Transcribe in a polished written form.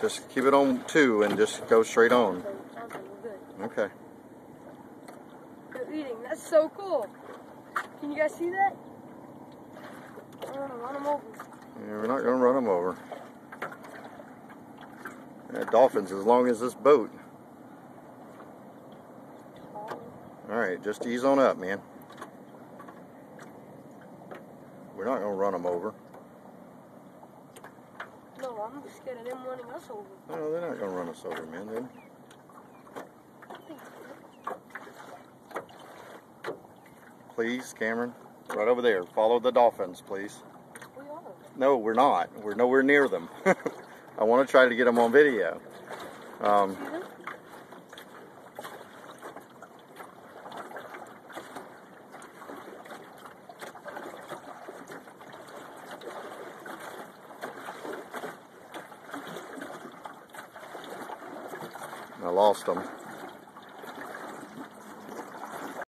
Just keep it on 2 and just go straight on. Sounds like we're good. Okay. They're eating. That's so cool. Can you guys see that? I'm gonna run them over. Yeah, we're not going to run them over. Dolphins as long as this boat. Alright, just ease on up, man. We're not going to run them over. No, I'm just scared of them running us over. No, they're not going to run us over, man. Please, Cameron. Right over there. Follow the dolphins, please. We are. No, we're not. We're nowhere near them. I want to try to get them on video. I lost them.